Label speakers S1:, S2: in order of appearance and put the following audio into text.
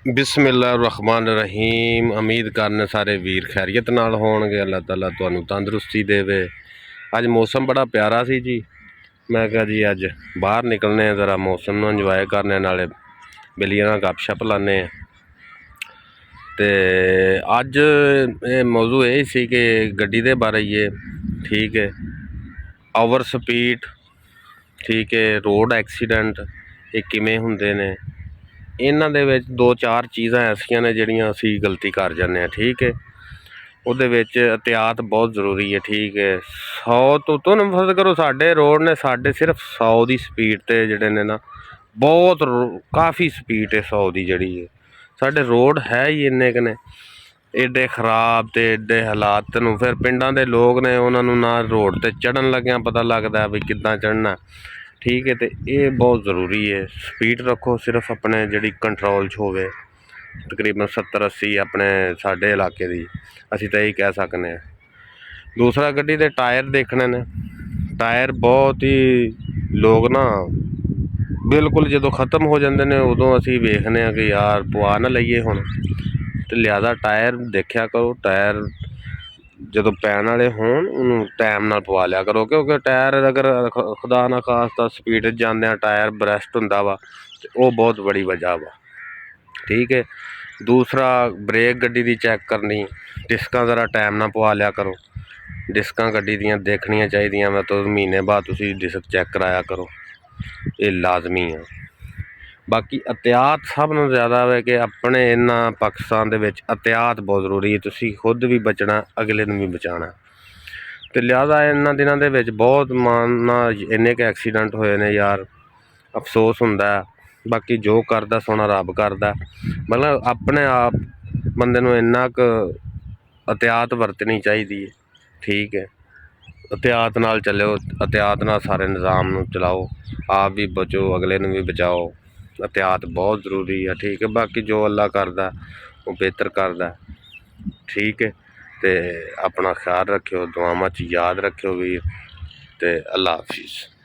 S1: बिस्मिल्लाहिर्रहमानिर्रहीम। उम्मीद करने सारे वीर खैरियत नाल होणगे। अल्लाह ताला तुहानू तंदुरुस्ती देवे। अज मौसम बड़ा प्यारा सी जी। मैं कहा जी अज बाहर निकलने ज़रा मौसम नू इंजॉय करने, नाले बेलियां नाल गपशप लाने। ते अज मौजू यही सी कि गड्डी दे बारे ये ठीक है, ओवर स्पीड ठीक है, रोड एक्सीडेंट ये किवें हुंदे ने। इन्हां दे विच दो चार चीज़ां ऐसियां ने जिहड़ियां असीं गलती कर जाने ठीक है। उहदे विच एहतियात बहुत जरूरी है ठीक है। 100 तो तुहानूं फर्ज करो साडे रोड ने साडे सिर्फ 100 की स्पीड ते जिहड़े ने ना बहुत काफ़ी स्पीड है 100 की जिहड़ी है। साडे रोड है ही इन्ने क ने एडे खराब ते एडे हालात नूं फिर पिंडां दे लोग ने उन्हां नूं ना रोड ते चढ़न लग्गियां पता लगदा भी किद्दां चढ़ना ठीक है। तो ये बहुत ज़रूरी है, स्पीड रखो सिर्फ अपने जी कंट्रोल च होवे। तकरीबन 70-80 अपने साढ़े इलाके की असी तो यही कह सकते हैं। दूसरा गड्डी के टायर देखने ने, टायर बहुत ही लोग ना बिल्कुल जो ख़त्म हो जाते हैं उदों असी वेखने कि यार पवा ना लईए हुण। तो लिहाजा टायर देखा करो, टायर जो पैन वाले होन उन्होंने टाइम नाल पवा लिया करो, क्योंकि टायर अगर खुदा ना खास्ता स्पीड जाने टायर बरस्ट होंदा वा तो वो बहुत बड़ी वजह वा ठीक है। दूसरा ब्रेक गड्डी की चैक करनी, डिस्कां ज़रा टाइम ना पवा लिया करो। डिस्कां गड्डी दियां देखनियां चाहिदियां, मैं तो महीने बाद तुसीं डिस्क चैक कराया करो, ये लाजमी है। बाकी एहतियात सब नूं ज़्यादा है कि अपने इन्हां पाकिस्तान दे विच एहतियात बहुत जरूरी है। तुसीं खुद भी बचना, अगले नूं भी बचाना। तो लिहाजा इन्हां दिनां दे विच बहुत माना इन्ने के एक्सीडेंट होए ने यार, अफसोस हुंदा है। बाकी जो करदा सोना रब करदा, मतलब अपने आप बंदे नूं इन्ना क एहतियात वरतनी चाहिदी है ठीक है। एहतियात नाल चलो, एहतियात नाल सारे निज़ाम नूं चलाओ, आप भी बचो अगले नूं भी बचाओ। एहतियात बहुत जरूरी है ठीक है। बाकी जो अल्लाह करदा वो बेहतर करदा ठीक है। तो अपना ख्याल रखियो, दुआवां च याद रखियो वीर। तो अल्लाह हाफिज़।